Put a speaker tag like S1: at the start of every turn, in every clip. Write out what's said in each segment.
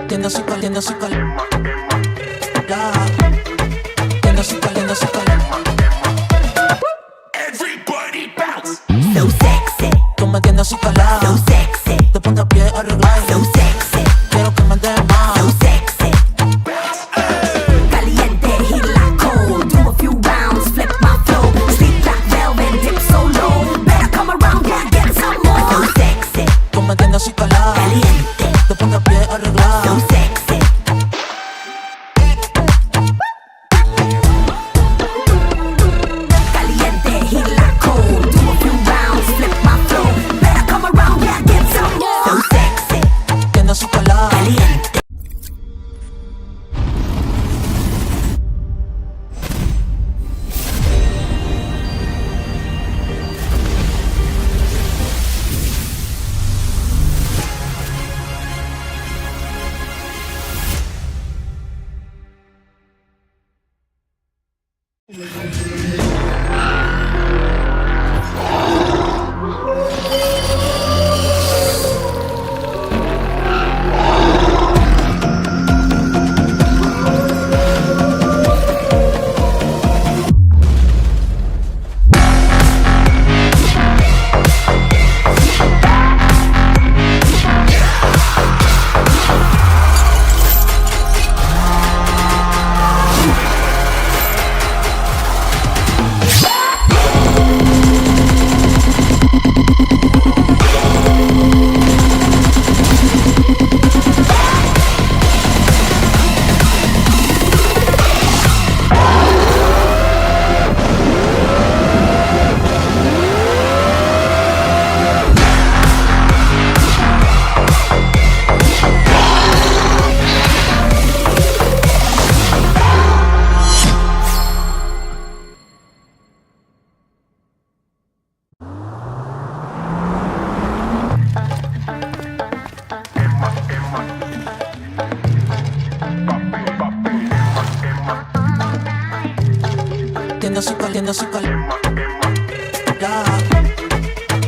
S1: Tienda su cal, tienda su cal. Everybody bounce. So sexy. Tú me tienes su calada. So sexy. De punta a pie arreglada. So sexy. Quiero que me des más. So sexy. Caliente, heat like cold. Do a few rounds, flip my flow. Sleep like velvet, dip so low. Better come around, yeah, get some more. So sexy. Tú me tienes su calada. Caliente. De punta a pie arreglada. So sexy.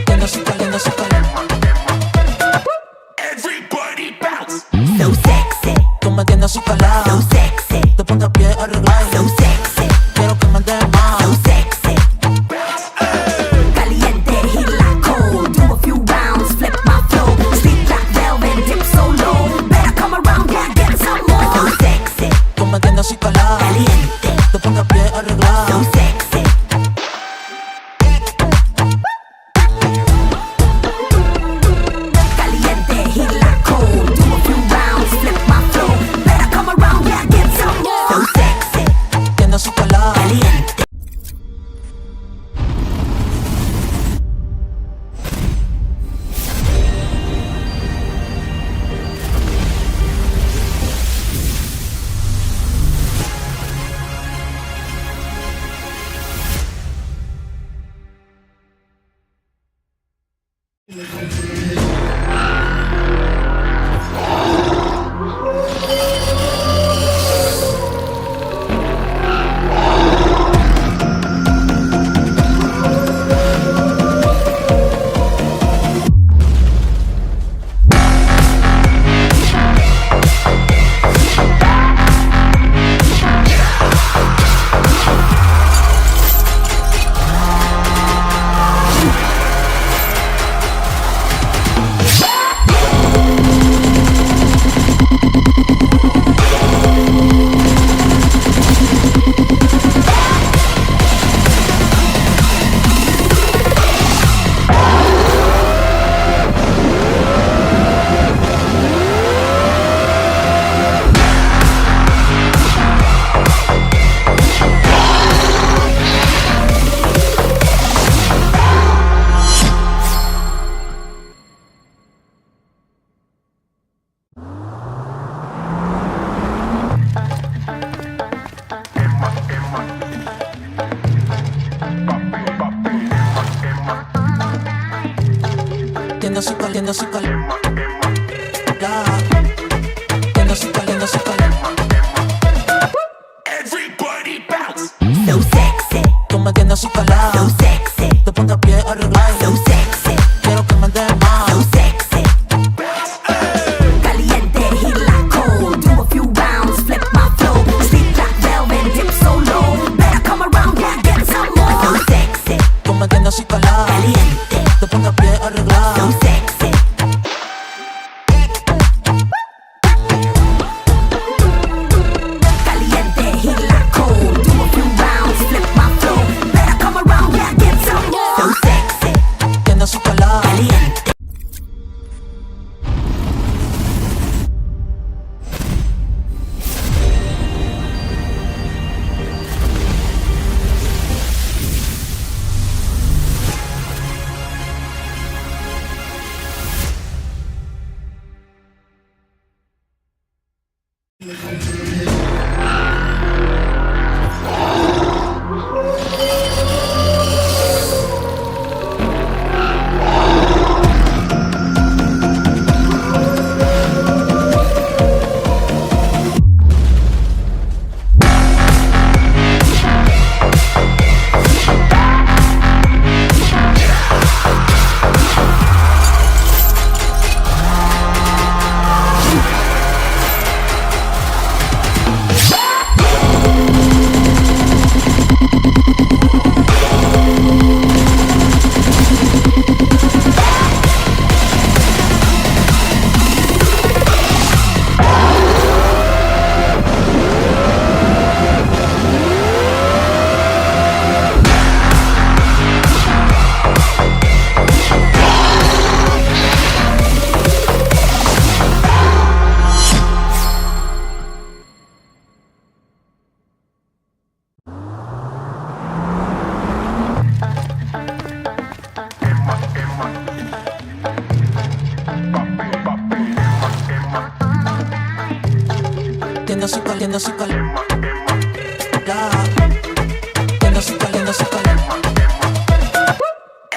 S1: Tienda su cal, tienda su cal. Everybody bounce. So sexy. Tú me tienes su calada. So sexy. De punta a pie arreglada. So sexy. Quiero que me des más. So sexy. Caliente, heat like cold. Do a few rounds, flip my flow. Sleep like velvet, dip so low. Better come around, yeah, get some more. So sexy. Tú me tienes su calada. Caliente. De punta a pie arreglada. So sexy. Everybody bounce. So sexy. Tú me tienes así calada. So sexy. De punta a pie arreglada. So sexy. Quiero que me des más. So sexy. Caliente, heat like cold. Do a few rounds, flip my flow. Sleep like velvet, dip so low. Better come around, yeah, get some more. So sexy. Tú me tienes así calada. Caliente. De punta a pie arreglada. So sexy. Caliente, heat like cold. Do a few rounds, flip my flow. Better come around, yeah, get some more. So sexy. Tienes así calada. Caliente.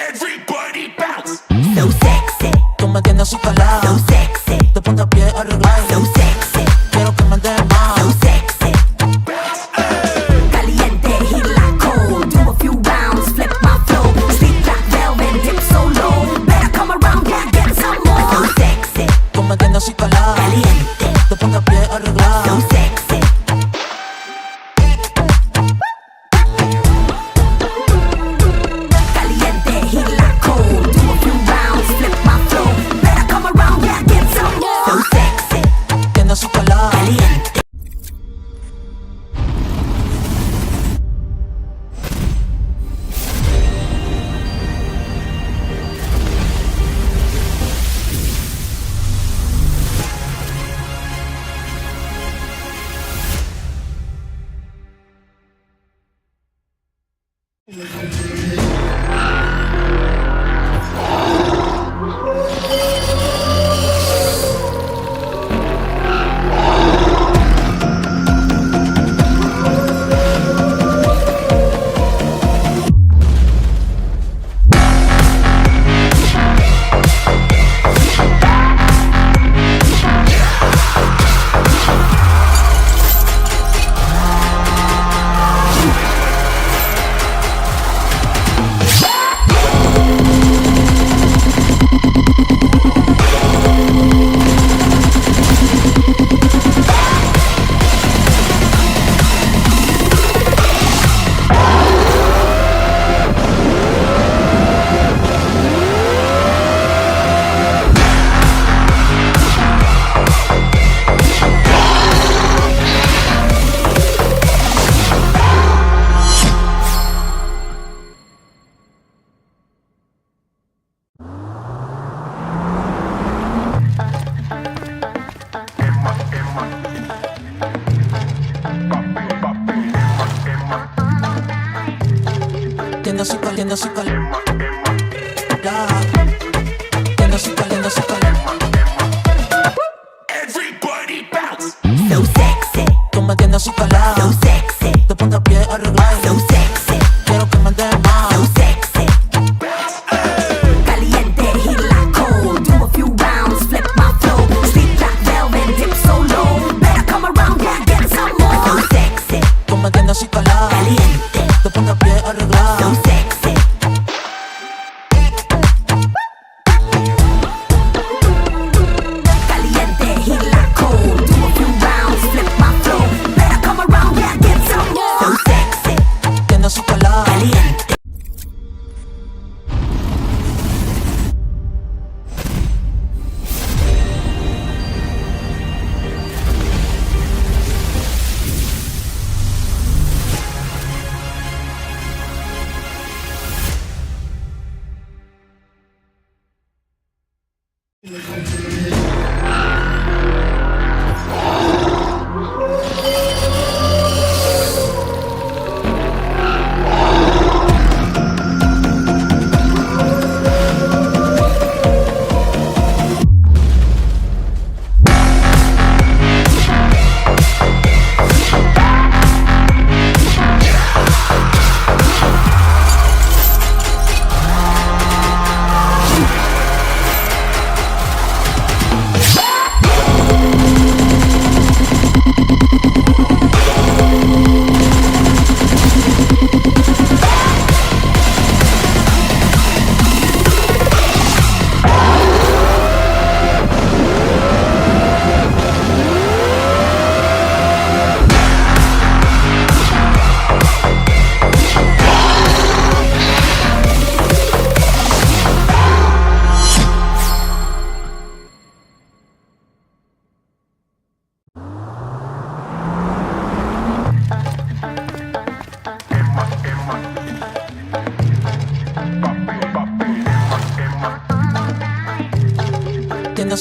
S1: Everybody bounce. So sexy. Tú me tienes así calada. So sexy. De punta a pie arreglada. So sexy. Quiero que me des más. So sexy. Caliente, heat like cold. Do a few rounds, flip my flow. Sleep like velvet, dip so low. Better come around, yeah, get some more. So sexy. Tú me tienes así calada. Caliente. De punta a pie arreglada. So sexy. Caliente, heat like cold. Do a few rounds, flip my flow. Better come around, yeah, get some more. So sexy. Tienes así calada. Caliente. Everybody bounce. So sexy. Tú me tienes así calada. So sexy. De punta a pie arreglada. So sexy. Quiero que me des más. So sexy. Caliente, heat like cold.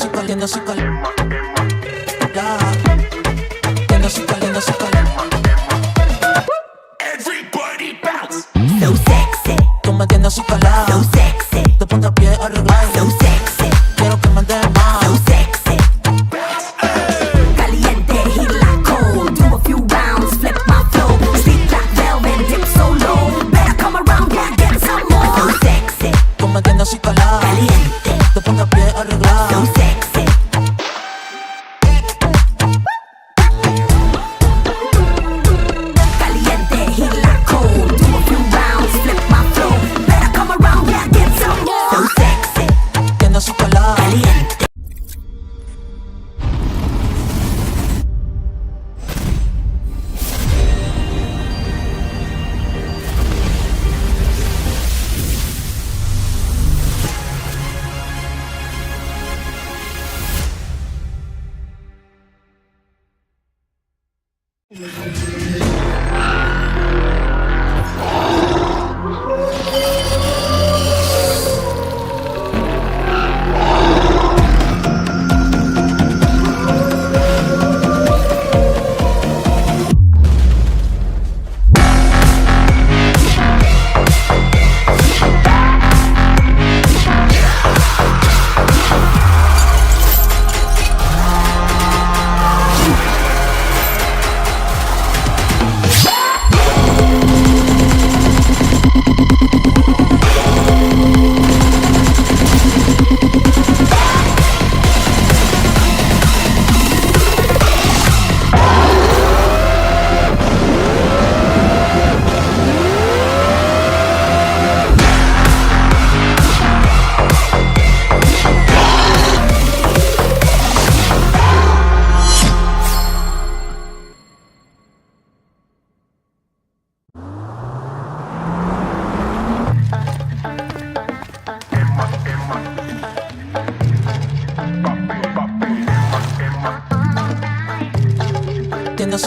S1: caliente, así caliente. Ya. Caliente, así caliente, así caliente. Everybody bounce. So sexy. Tú me tienes así calado. So sexy. De punta a pie arreglado. So sexy. Quiero que me des más. So sexy. Caliente, heat like cold. Do a few rounds, flip my flow. Sleep like velvet, dip so low. Better come around, yeah, get some more. So sexy. Tú me tienes así calado. Caliente. De punta a pie arreglado. So sexy. Caliente, heat like cold. Do a few rounds, flip my flow. Better come around, yeah, get some more. So sexy. Tienes así calado. Caliente.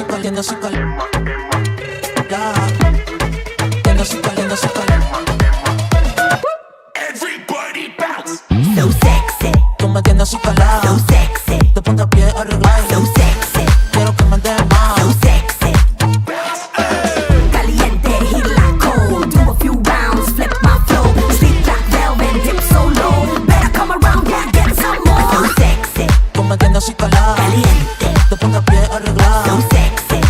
S1: Caliente, así caliente. Ya. Caliente, así caliente, así caliente. Everybody bounce. So sexy. Tú me tienes así calado. So sexy. De punta a pie arreglado. So sexy. Quiero que me des más. So sexy. Caliente, heat like cold. Do a few rounds, flip my flow. Sleep like velvet, dip so low. Better come around, yeah, get some more. So sexy. Tú me tienes así calado. Caliente. De punta a pie arreglado. So sexy.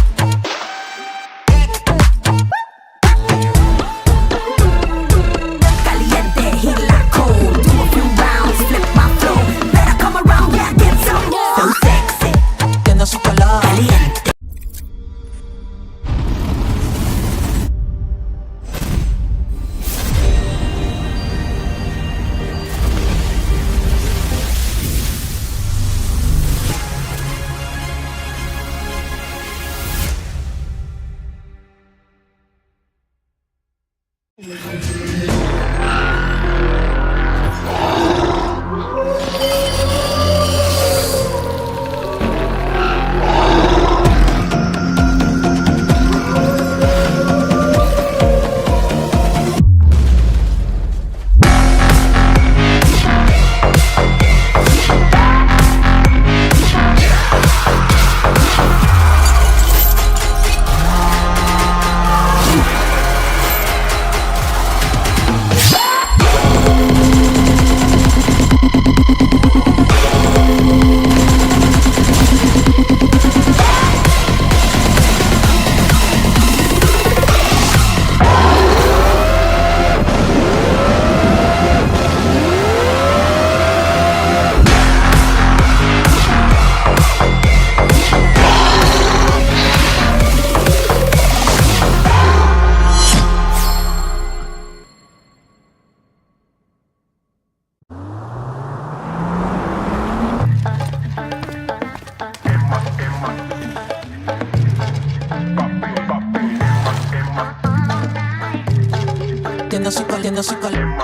S1: Caliente, así caliente.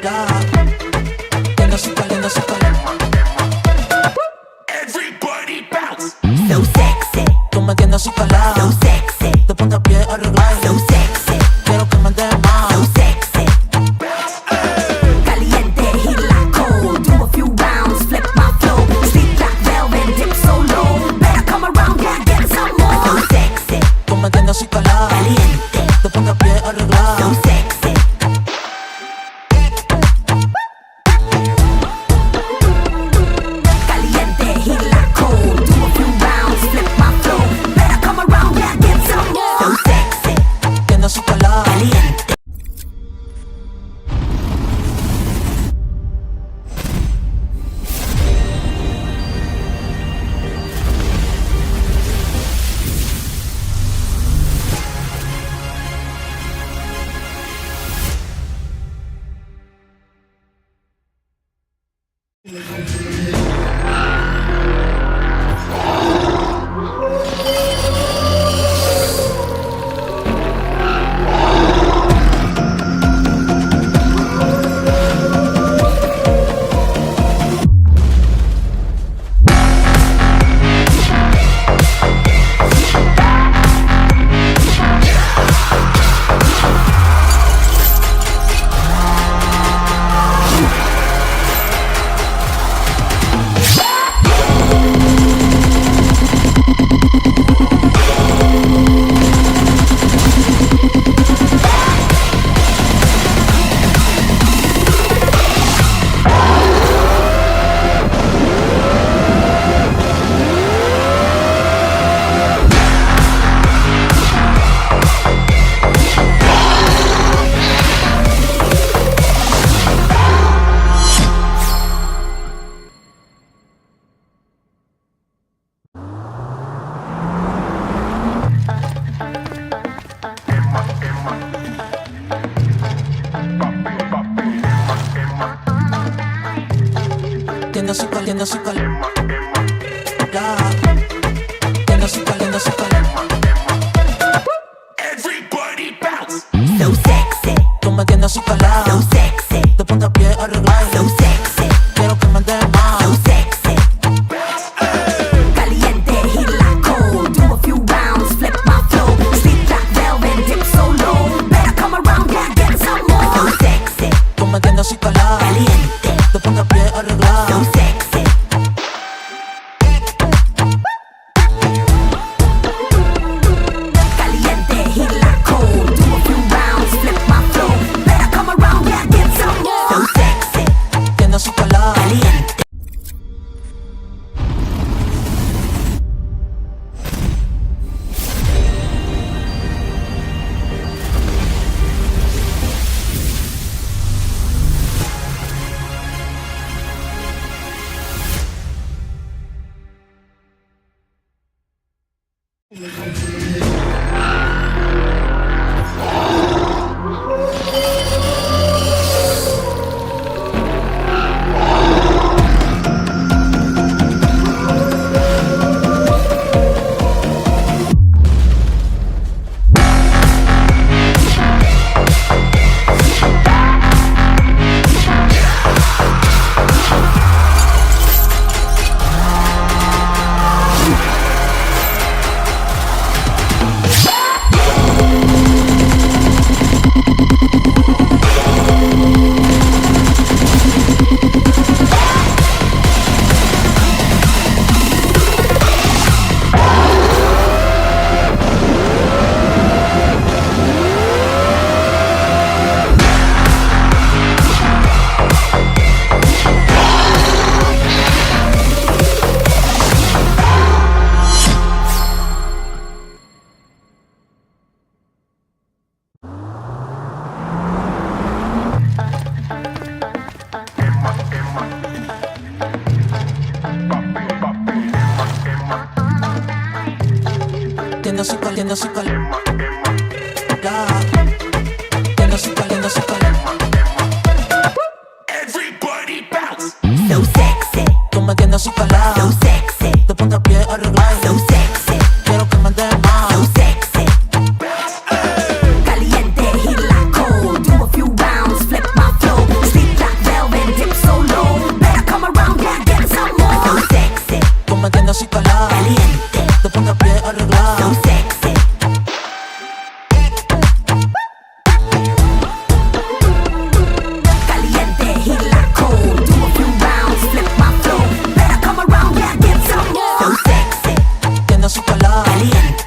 S1: Ya. Caliente, así caliente, así caliente. Everybody bounce. So sexy. Tú me tienes así calado. So sexy. De punta a pie arreglado. So sexy. Quiero que me des más. So sexy. Caliente, heat like cold. Do a few rounds. Tiene su cal, tiene su cal. Tiene su cal, tiene su cal. Everybody bounce. So sexy. Tú me tienes su calada. So sexy. De punta a pie arreglada. So sexy. Quiero que me des más. So sexy. Caliente, heat like cold. Do a few rounds, flip my flow. Sleep like velvet, dip so low. Better come around, yeah, get some more. So sexy. Tú me tienes su calada. Caliente. De punta a pie arreglada. So sexy. Caliente, heat like cold. Do a few rounds, flip my flow. Better come around, yeah, get some more. So sexy. Tiene su calada. Caliente. Tiene su cal, tiene su cal. Tiene su cal, tiene su cal. Everybody bounce. So sexy. Tú me tienes su calada. So sexy. De punta a pie arreglada. So sexy. Quiero que me des más. So sexy. Caliente, heat like cold. Do a few rounds, flip my flow. Sleep like velvet, dip so low. Better come around, yeah, get some more. So sexy. Tú me tienes su calada. Caliente. De punta a pie arreglada. So sexy. Caliente, heat like cold. Do a few rounds, flip my flow. Better come around, yeah, get some more. So sexy. Tiene su calada. Caliente.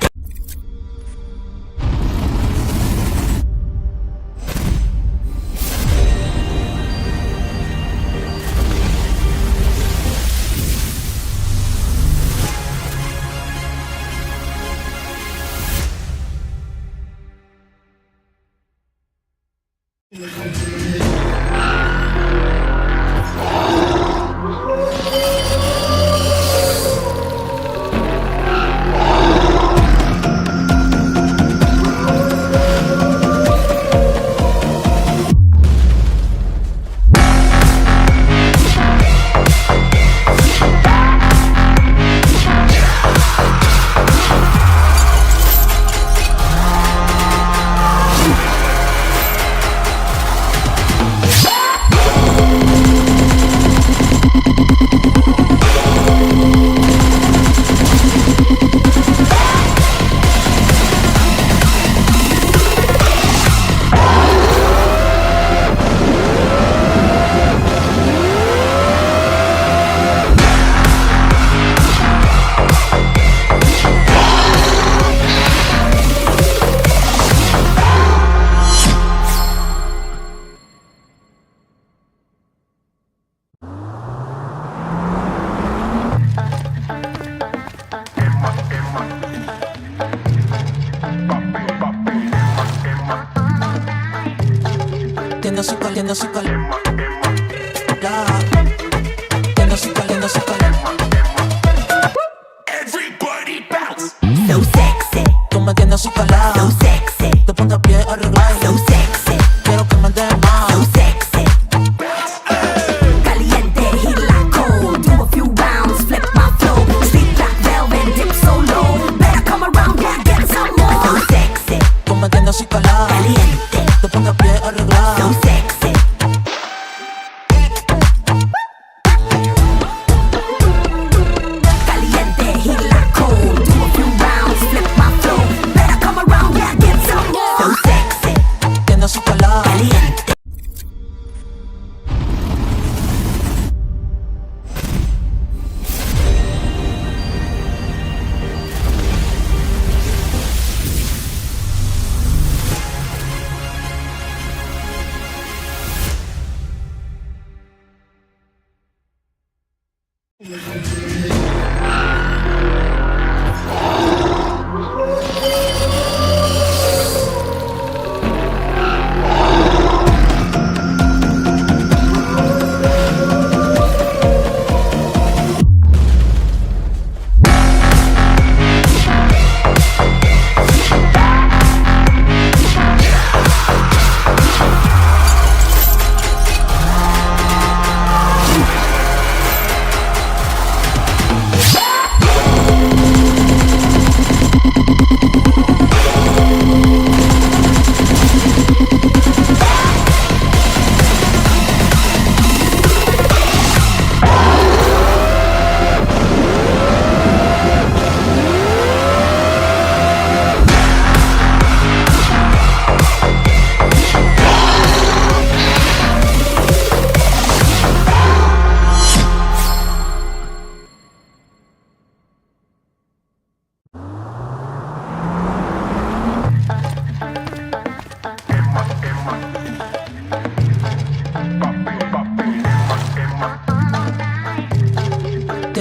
S1: Tiene su cal, tiene su cal. Tiene su cal, tiene su cal. Everybody bounce. So sexy. Tú me tienes su calada. So sexy. De punta a pie pie arreglar. So sexy, quiero que me des más. So sexy, caliente, heat like cold. Do a few rounds, flip my flow. Sleep like velvet, dip so low. Better come around, yeah, get some more. So sexy, tú me tienes así calada. Caliente, te pongo a pie arreglar. So sexy, caliente, heat like cold. Do a few rounds, flip my flow. Better come around, yeah, get some more. So sexy, tienes así calada. Caliente.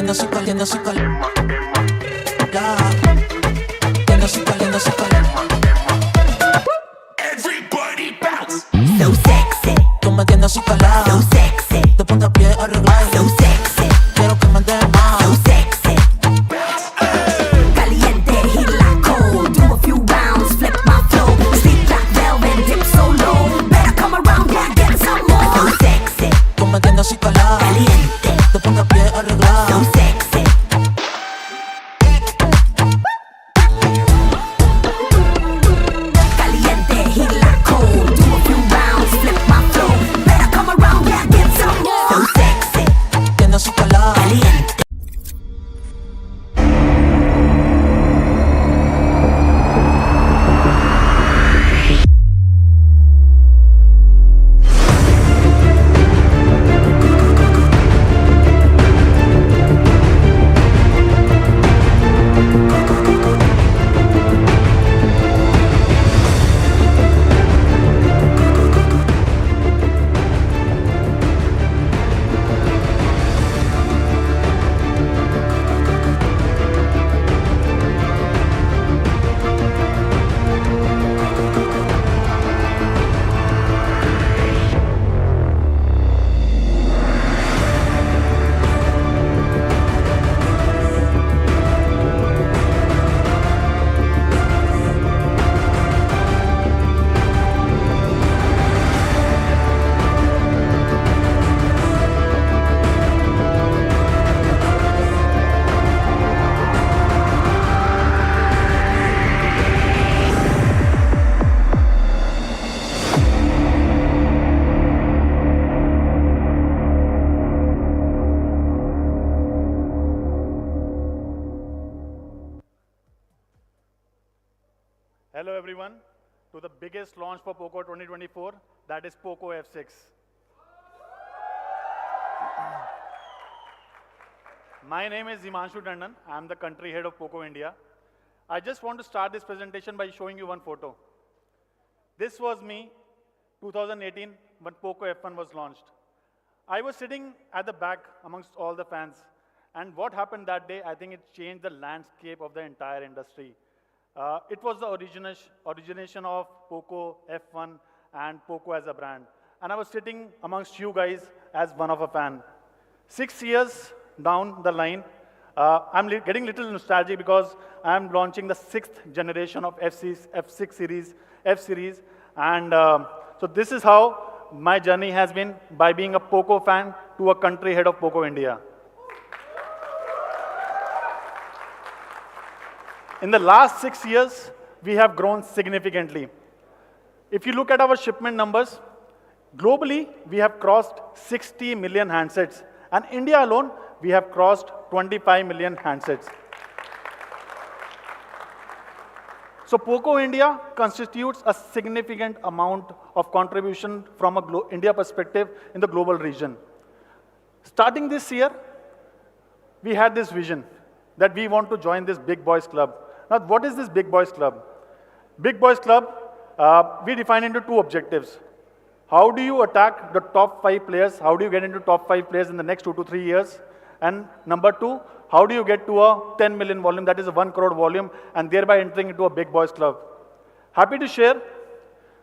S1: Tienda su calidad. Tienda su calidad. Everybody bounce. So sexy. Tú me tienes así calada. So sexy. Te pongo a pie arreglar. So sexy. Quiero que me des más. So sexy. Caliente, heat like cold. Do a few rounds, flip my flow. Sleep like velvet, dip so low. Better come around, yeah, get some more. So sexy. Tú me tienes así calada. Caliente. Te pongo a pie arreglar. So sexy. Caliente, heat like cold. Do a few rounds, flip my flow. Better come around, yeah, get some more. So sexy. Tienda su calada. Caliente.
S2: Hello everyone, to the biggest launch for POCO 2024, that is POCO F6. My name is Himanshu Tandon. I am the country head of POCO India. I just want to start this presentation by showing you one photo. This was me, 2018, when POCO F1 was launched. I was sitting at the back amongst all the fans, and what happened that day, I think it changed the landscape of the entire industry. It was the origination of POCO F1 and POCO as a brand. And I was sitting amongst you guys as one of a fan. 6 years down the line, I'm getting little nostalgic because I'm launching the 6th generation of F6 series F series. And so this is how my journey has been by being a POCO fan to a country head of POCO India. In the last 6 years, we have grown significantly. If you look at our shipment numbers, globally, we have crossed 60 million handsets. And India alone, we have crossed 25 million handsets. So POCO India constitutes a significant amount of contribution from a India perspective in the global region. Starting this year, we had this vision that we want to join this Big Boys Club. Now, what is this Big Boys Club? Big Boys Club, we define into two objectives. How do you attack the top 5 players? How do you get into top 5 players in the next 2 to 3 years? And number 2, how do you get to a 10 million volume, that is a 1 crore volume, and thereby entering into a Big Boys Club? Happy to share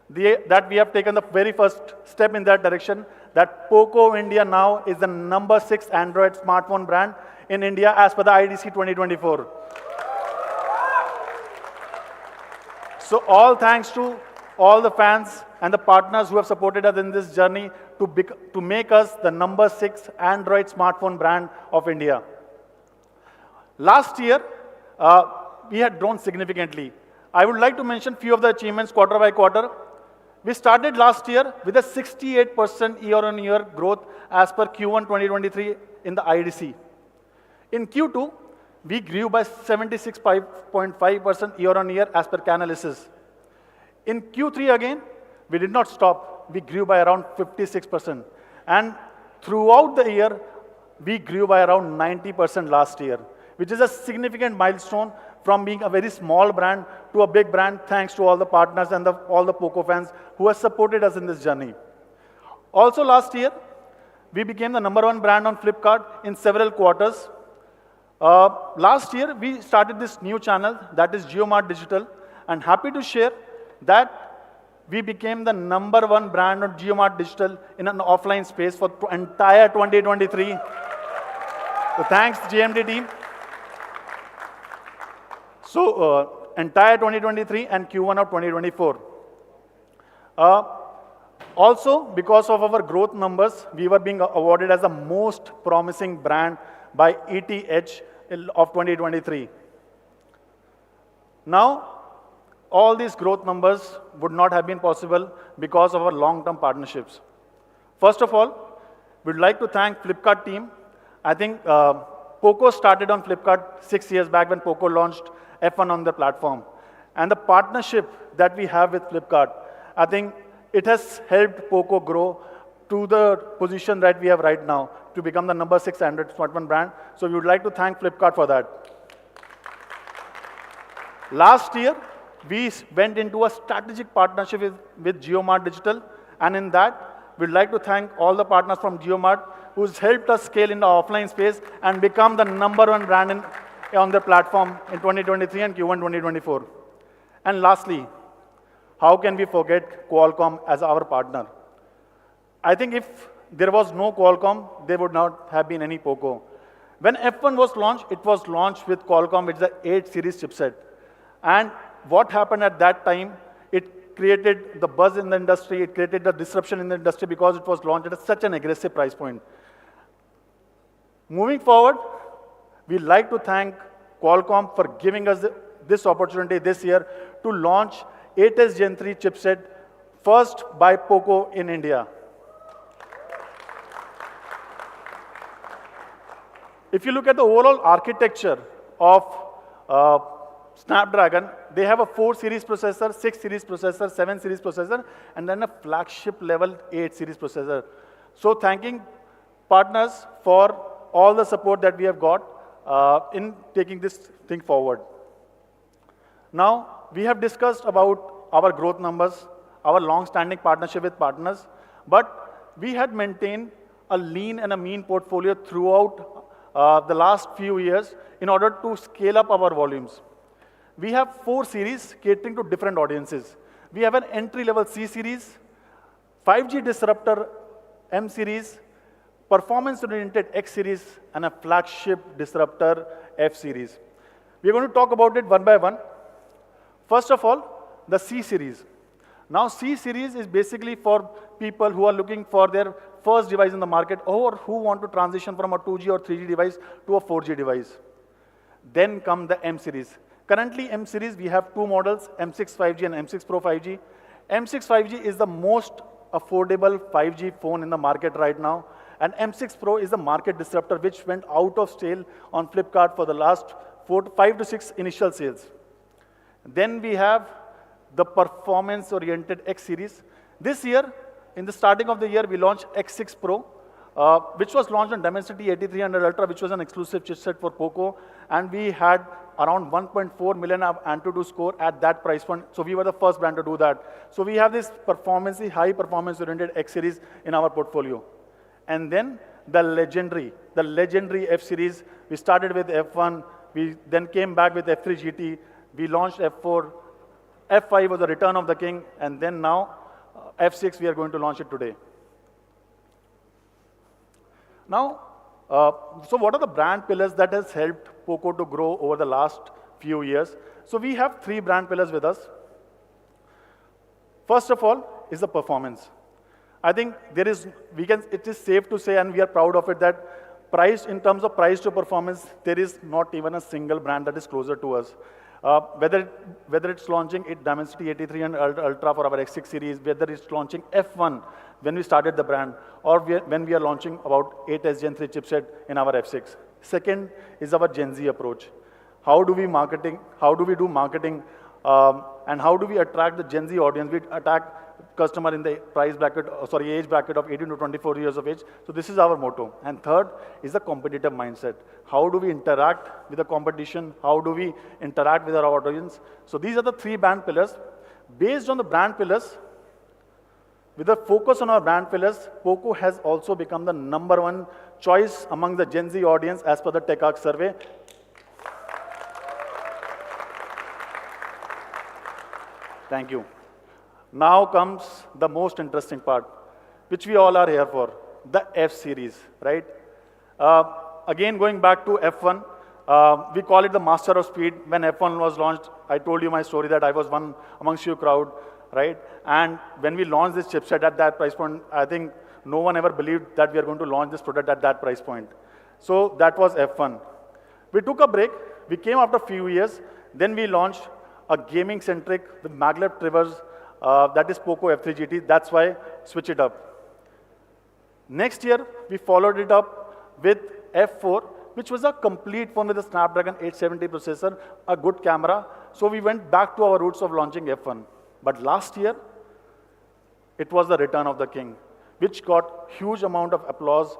S2: that we have taken the very first step in that direction, that POCO India now is the number 6 Android smartphone brand in India as per the IDC 2024. So all thanks to all the fans and the partners who have supported us in this journey to make us the number 6 Android smartphone brand of India. Last year, we had grown significantly. I would like to mention few of the achievements quarter by quarter. We started last year with a 68% year-on-year growth as per Q1 2023 in the IDC. In Q2, we grew by 76.5% year-on-year as per Canalys. In Q3 again, we did not stop. We grew by around 56%. And throughout the year, we grew by around 90% last year, which is a significant milestone from being a very small brand to a big brand, thanks to all the partners and all the POCO fans who have supported us in this journey. Also last year, we became the number 1 brand on Flipkart in several quarters. Last year, we started this new channel, that is JioMart Digital, and happy to share that we became the number 1 brand on JioMart Digital in an offline space for entire 2023. So thanks, GMD team. So entire 2023 and Q1 of 2024. Also, because of our growth numbers, we were being awarded as the most promising brand by ETH of 2023. Now, all these growth numbers would not have been possible because of our long-term partnerships. First of all, we'd like to thank Flipkart team. I think POCO started on Flipkart 6 years back when POCO launched F1 on the platform. And the partnership that we have with Flipkart, I think it has helped POCO grow to the position that we have right now to become the number 6 Android smartphone brand. So we would like to thank Flipkart for that. Last year, we went into a strategic partnership with JioMart Digital, and in that, we'd like to thank all the partners from JioMart who's helped us scale in the offline space and become the number 1 brand on the platform in 2023 and Q1 2024. And lastly, how can we forget Qualcomm as our partner? I think if there was no Qualcomm, there would not have been any POCO. When F1 was launched, it was launched with Qualcomm, which is the 8 series chipset. And what happened at that time, it created the buzz in the industry, it created the disruption in the industry because it was launched at such an aggressive price point. Moving forward, we'd like to thank Qualcomm for giving us this opportunity this year to launch 8S Gen 3 chipset, first by POCO in India. If you look at the overall architecture of Snapdragon, they have a 4 series processor, 6 series processor, 7 series processor, and then a flagship level 8 series processor. So thanking partners for all the support that we have got in taking this thing forward. Now, we have discussed about our growth numbers, our long-standing partnership with partners, but we had maintained a lean and a mean portfolio throughout the last few years in order to scale up our volumes. We have 4 series catering to different audiences. We have an entry-level C series, 5G disruptor M series, performance-oriented X series, and a flagship disruptor F series. We are going to talk about it one by one. First of all, the C series. Now C series is basically for people who are looking for their first device in the market or who want to transition from a 2G or 3G device to a 4G device. Then come the M series. Currently M series, we have two models, M6 5G and M6 Pro 5G. M6 5G is the most affordable 5G phone in the market right now. And M6 Pro is the market disruptor which went out of sale on Flipkart for the last 5 to 6 initial sales. Then we have the performance-oriented X series. This year, in the starting of the year, we launched X6 Pro, which was launched on Dimensity 8300 Ultra, which was an exclusive chipset for POCO, and we had around 1.4 million of Antutu score at that price point, so we were the first brand to do that. So we have this high performance-oriented X series in our portfolio. And then the legendary F series, we started with F1, we then came back with F3 GT, we launched F4, F5 was the return of the king, and then now F6, we are going to launch it today. Now, so what are the brand pillars that has helped POCO to grow over the last few years? So we have 3 brand pillars with us. First of all is the performance. I think it is safe to say, and we are proud of it, that in terms of price to performance, there is not even a single brand that is closer to us. Whether it's launching Dimensity 8300 Ultra for our X6 series, whether it's launching F1 when we started the brand, or when we are launching about 8S Gen 3 chipset in our F6. Second is our Gen Z approach. How do we do marketing, and how do we attract the Gen Z audience? We attack customer in the age bracket of 18 to 24 years of age. So this is our motto. And third is the competitive mindset. How do we interact with the competition? How do we interact with our audience? So these are the 3 brand pillars. Based on the brand pillars, with a focus on our brand pillars, POCO has also become the #1 choice among the Gen Z audience as per the TechArc survey. Thank you. Now comes the most interesting part, which we all are here for, the F series, right? Again, going back to F1, we call it the master of speed. When F1 was launched, I told you my story that I was one amongst you crowd, right? And when we launched this chipset at that price point, I think no one ever believed that we are going to launch this product at that price point. So that was F1. We took a break. We came after a few years. Then we launched a gaming-centric with maglev triggers, that is POCO F3 GT. That's why switch it up. Next year, we followed it up with F4, which was a complete phone with a Snapdragon 870 processor, a good camera. So we went back to our roots of launching F1. But last year, it was the return of the king, which got huge amount of applause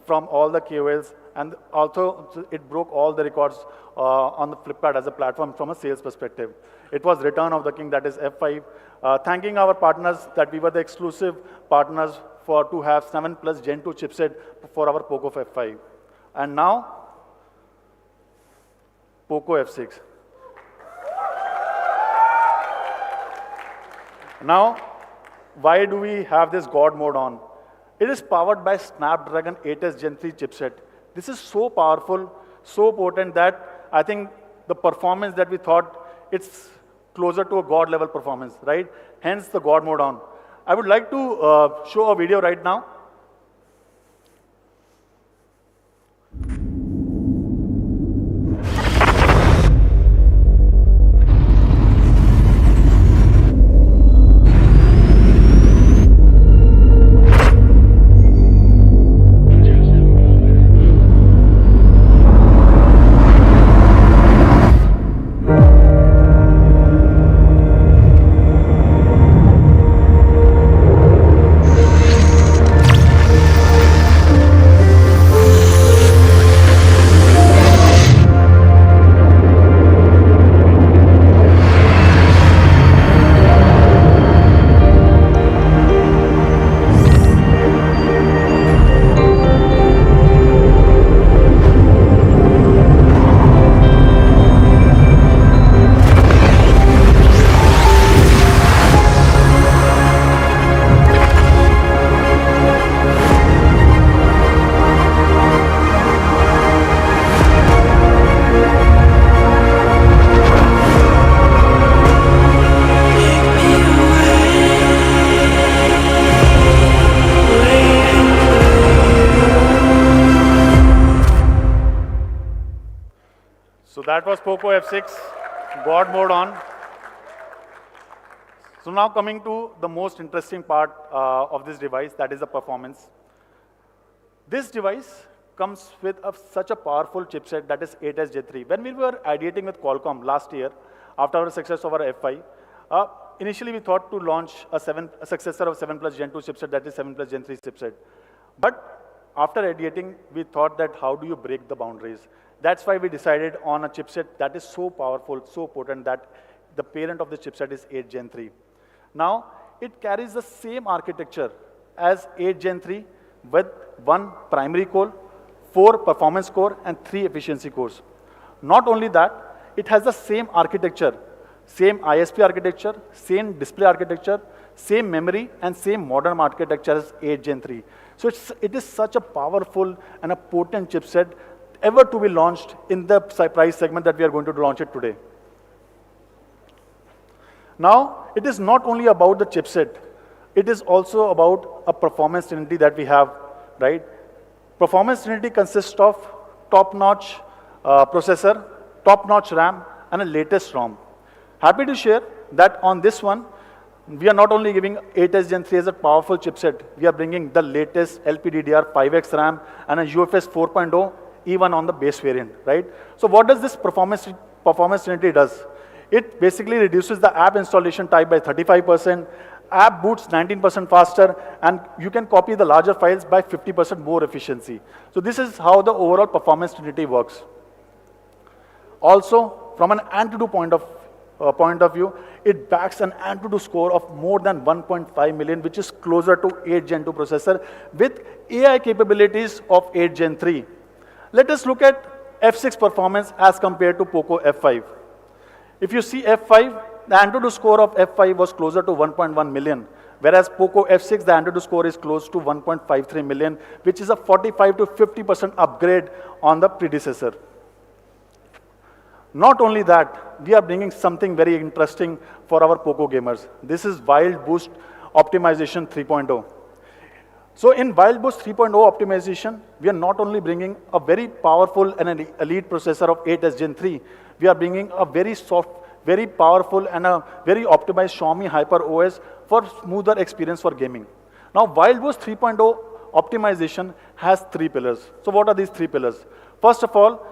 S2: from all the KOLs, and also it broke all the records on the Flipkart as a platform from a sales perspective. It was return of the king, that is F5. Thanking our partners that we were the exclusive partners to have 7+ Gen 2 chipset for our POCO F5. And now, POCO F6. Now, why do we have this God mode on? It is powered by Snapdragon 8S Gen 3 chipset. This is so powerful, so potent that I think the performance that we thought, it's closer to a God level performance, right? Hence the God mode on. I would like to show a video right now. that was POCO F6, God mode on. So now coming to the most interesting part of this device, that is the performance. This device comes with such a powerful chipset that is 8S Gen 3. When we were ideating with Qualcomm last year, after our success of our F5, initially we thought to launch a successor of 7 Plus Gen 2 chipset, that is 7 Plus Gen 3 chipset. But after ideating, we thought that how do you break the boundaries? That's why we decided on a chipset that is so powerful, so potent that the parent of the chipset is 8 Gen 3. Now, it carries the same architecture as 8 Gen 3 with 1 primary core, 4 performance core, and 3 efficiency cores. Not only that, it has the same architecture, same ISP architecture, same display architecture, same memory, and same modern architecture as 8 Gen 3. So it is such a powerful and a potent chipset ever to be launched in the price segment that we are going to launch it today. Now, it is not only about the chipset, it is also about a performance trinity that we have, right? Performance trinity consists of top-notch processor, top-notch RAM, and a latest ROM. Happy to share that on this one, we are not only giving 8S Gen 3 as a powerful chipset, we are bringing the latest LPDDR5X RAM and a UFS 4.0 even on the base variant, right? So what does this performance trinity does? It basically reduces the app installation time by 35%, app boots 19% faster, and you can copy the larger files by 50% more efficiency. So this is how the overall performance trinity works. Also, from an Antutu point of view, it backs an Antutu score of more than 1.5 million, which is closer to 8 Gen 2 processor with AI capabilities of 8 Gen 3. Let us look at F6 performance as compared to POCO F5. If you see F5, the Antutu score of F5 was closer to 1.1 million, whereas POCO F6, the Antutu score is close to 1.53 million, which is a 45 to 50% upgrade on the predecessor. Not only that, we are bringing something very interesting for our POCO gamers. This is Wild Boost Optimization 3.0. So in Wild Boost 3.0 optimization, we are not only bringing a very powerful and an elite processor of 8S Gen 3, we are bringing a very soft, very powerful and a very optimized Xiaomi Hyper OS for smoother experience for gaming. Now, Wild Boost 3.0 optimization has 3 pillars. So what are these 3 pillars? First of all,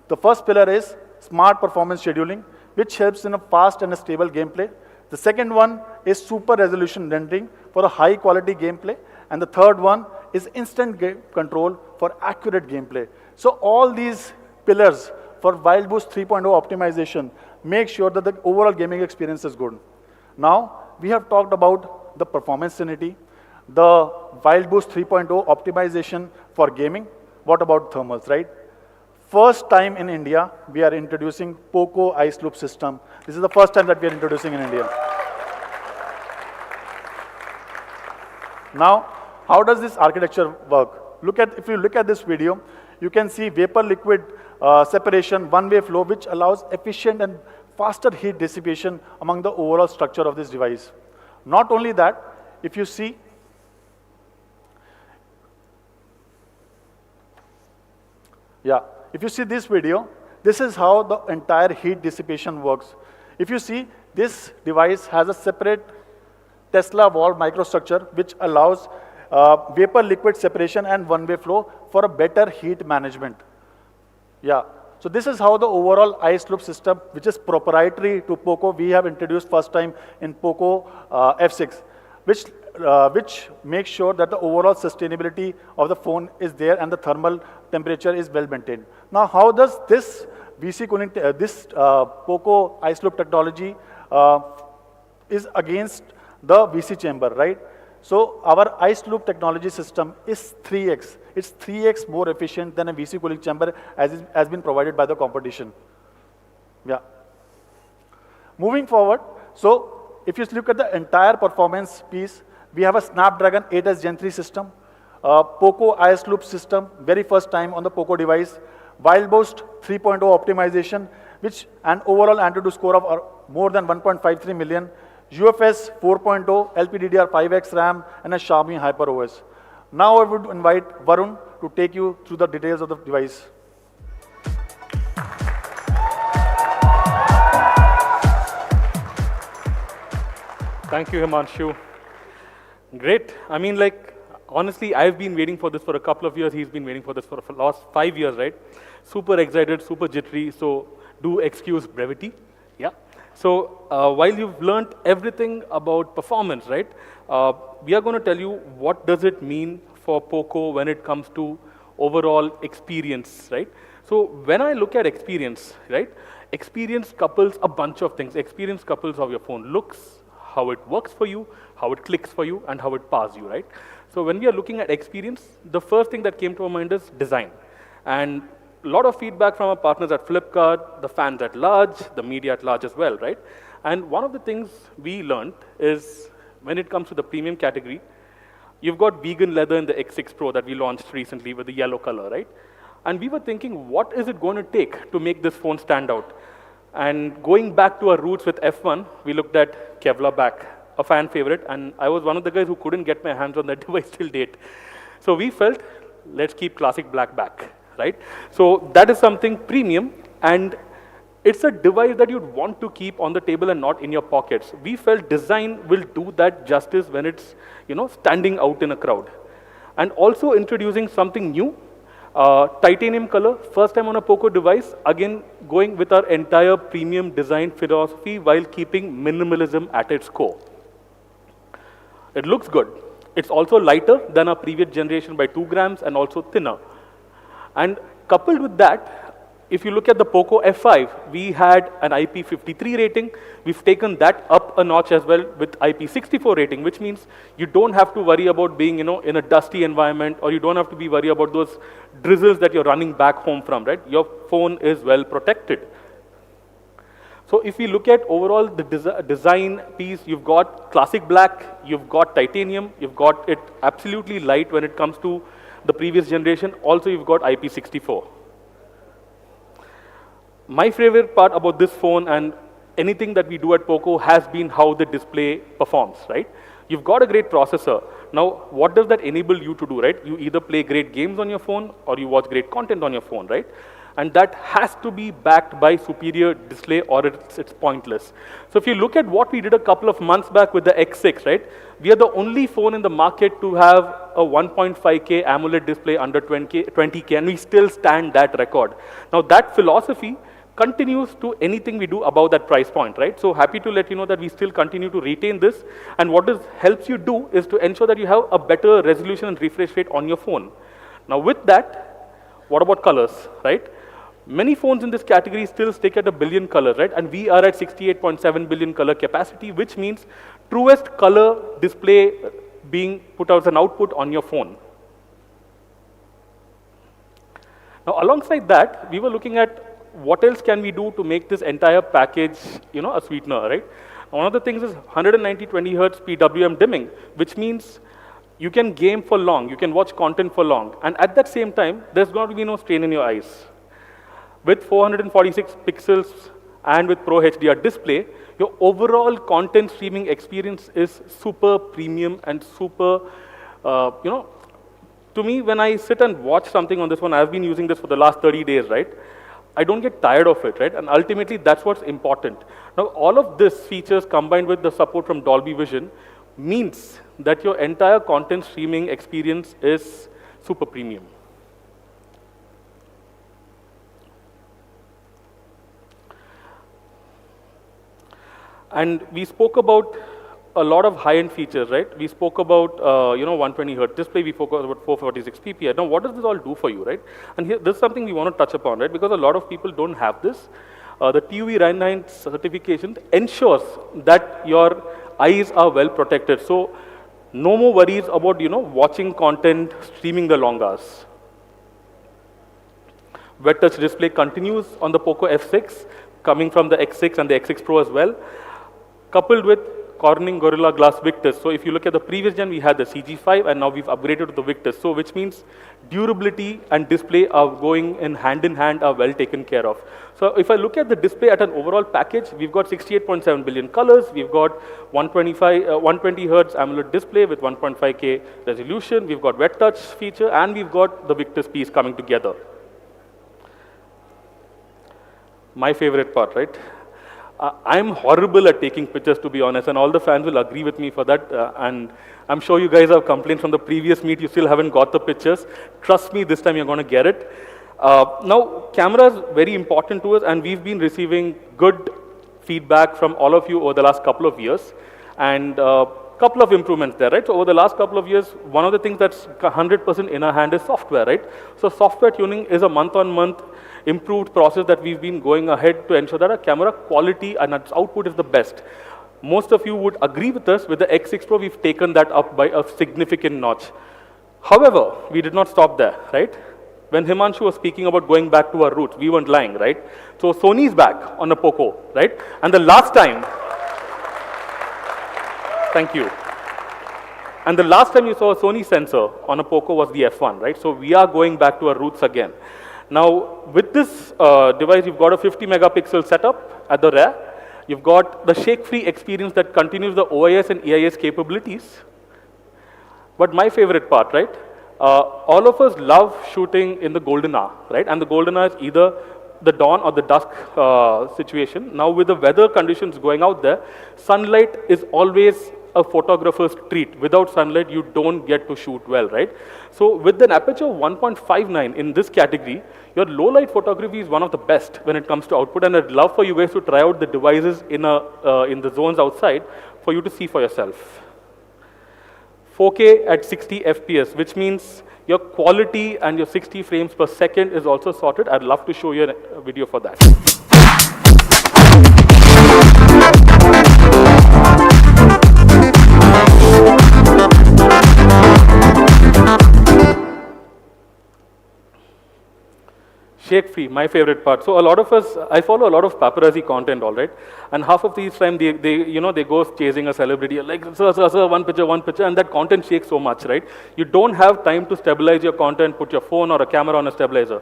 S2: the first pillar is smart performance scheduling, which helps in a fast and a stable gameplay. The second one is super resolution rendering for a high quality gameplay. And the third one is instant game control for accurate gameplay. So all these pillars for Wild Boost 3.0 optimization make sure that the overall gaming experience is good. Now, we have talked about the performance trinity, the Wild Boost 3.0 optimization for gaming. What about thermals, right? First time in India, we are introducing POCO Ice Loop system. This is the first time that we are introducing in India. Now, how does this architecture work? If you look at this video, you can see vapor-liquid separation, one-way flow, which allows efficient and faster heat dissipation among the overall structure of this device. Not only that, if you see, if you see this video, this is how the entire heat dissipation works. If you see, this device has a separate Tesla valve microstructure, which allows vapor-liquid separation and one-way flow for a better heat management. So this is how the overall ice loop system, which is proprietary to POCO, we have introduced first time in POCO F6, which makes sure that the overall sustainability of the phone is there and the thermal temperature is well maintained. Now, how does this VC cooling, POCO ice loop technology is against the VC chamber, right? So our ice loop technology system is 3x. It's 3x more efficient than a VC cooling chamber as has been provided by the competition. Moving forward, so if you look at the entire performance piece, we have a Snapdragon 8S Gen 3 system, POCO ice loop system, very first time on the POCO device, Wild Boost 3.0 optimization, which an overall Antutu score of more than 1.53 million, UFS 4.0, LPDDR5X RAM, and a Xiaomi Hyper OS. Now I would invite Varun to take you through the details of the device.
S3: Thank you, Himanshu. Great. I mean, like, honestly, I've been waiting for this for a couple of years. He's been waiting for this for the last 5 years, right? Super excited, super jittery. So do excuse brevity. Yeah. So while you've learned everything about performance, right? We are going to tell you what does it mean for POCO when it comes to overall experience, right? So when I look at experience, right? Experience couples a bunch of things. Experience couples how your phone looks, how it works for you, how it clicks for you, and how it powers you, right? So when we are looking at experience, the first thing that came to our mind is design. And a lot of feedback from our partners at Flipkart, the fans at large, the media at large as well, right? And one of the things we learned is when it comes to the premium category, you've got vegan leather in the X6 Pro that we launched recently with the yellow color, right? And we were thinking, what is it going to take to make this phone stand out? And going back to our roots with F1, we looked at Kevlar back, a fan favorite, and I was one of the guys who couldn't get my hands on that device till date. So we felt, let's keep classic black back, right? So that is something premium, and it's a device that you'd want to keep on the table and not in your pockets. We felt design will do that justice when it's, standing out in a crowd. And also introducing something new, titanium color, first time on a POCO device, again going with our entire premium design philosophy while keeping minimalism at its core. It looks good. It's also lighter than our previous generation by 2 grams and also thinner. And coupled with that, if you look at the POCO F5, we had an IP53 rating. We've taken that up a notch as well with IP64 rating, which means you don't have to worry about being, in a dusty environment, or you don't have to be worried about those drizzles that you're running back home from, right? Your phone is well protected. So if we look at overall the design piece, you've got classic black, you've got titanium, you've got it absolutely light when it comes to the previous generation. Also, you've got IP64. My favorite part about this phone and anything that we do at POCO has been how the display performs, right? You've got a great processor. Now, what does that enable you to do, right? You either play great games on your phone or you watch great content on your phone, right? And that has to be backed by superior display or it's pointless. So if you look at what we did a couple of months back with the X6, right? We are the only phone in the market to have a 1.5K AMOLED display under 20K, and we still stand that record. Now that philosophy continues to anything we do above that price point, right? So happy to let you know that we still continue to retain this, and what this helps you do is to ensure that you have a better resolution and refresh rate on your phone. Now with that, what about colors, right? Many phones in this category still stick at 1 billion colors, right? And we are at 68.7 billion color capacity, which means truest color display being put out as an output on your phone. Now alongside that, we were looking at what else can we do to make this entire package, a sweetener, right? One of the things is 190 20 Hertz PWM dimming, which means you can game for long, you can watch content for long, and at that same time, there's going to be no strain in your eyes. With 446 pixels and with Pro HDR display, your overall content streaming experience is super premium and super, to me, when I sit and watch something on this one, I've been using this for the last 30 days, right? I don't get tired of it, right? And ultimately, that's what's important. Now, all of this features combined with the support from Dolby Vision means that your entire content streaming experience is super premium. And we spoke about a lot of high-end features, right? We spoke about, 120 Hertz display. We spoke about 446 ppi. Now, what does this all do for you, right? And here, this is something we want to touch upon, right? Because a lot of people don't have this. The TUV Rhine certification ensures that your eyes are well protected. So, no more worries about, watching content, streaming the long hours. Wet touch display continues on the POCO F6, coming from the X6 and the X6 Pro as well, coupled with Corning Gorilla Glass Victus. So if you look at the previous gen, we had the CG5, and now we've upgraded to the Victus. So which means durability and display are going in hand, are well taken care of. So if I look at the display at an overall package, we've got 68.7 billion colors. We've got 120 Hertz AMOLED display with 1.5K resolution. We've got wet touch feature, and we've got the Victus piece coming together. My favorite part, right? I'm horrible at taking pictures, to be honest, and all the fans will agree with me for that. And I'm sure you guys have complained from the previous meet, you still haven't got the pictures. Trust me, this time you're going to get it. Now, camera is very important to us, and we've been receiving good feedback from all of you over the last couple of years, and couple of improvements there, right? So over the last couple of years, one of the things that's 100% in our hand is software, right? So software tuning is a month-on-month improved process that we've been going ahead to ensure that our camera quality and its output is the best. Most of you would agree with us. With the X6 Pro, we've taken that up by a significant notch. However, we did not stop there, right? When Himanshu was speaking about going back to our roots, we weren't lying, right? So Sony's back on a POCO, right? And the last time, thank you. And the last time you saw a Sony sensor on a POCO was the F1, right? So we are going back to our roots again. Now, with this device, you've got a 50 megapixel setup at the rear. You've got the shake-free experience that continues the OIS and EIS capabilities. But my favorite part, right? All of us love shooting in the golden hour, right? And the golden hour is either the dawn or the dusk situation. Now, with the weather conditions going out there, sunlight is always a photographer's treat. Without sunlight, you don't get to shoot well, right? So with an aperture of 1.59 in this category, your low light photography is one of the best when it comes to output, and I'd love for you guys to try out the devices in the zones outside for you to see for yourself. 4K at 60 FPS, which means your quality and your 60 frames per second is also sorted. I'd love to show you a video for that. Shake-free, my favorite part. So a lot of us, I follow a lot of paparazzi content, all right? And half of these time, they go chasing a celebrity, like, sir, one picture, and that content shakes so much, right? You don't have time to stabilize your content, put your phone or a camera on a stabilizer.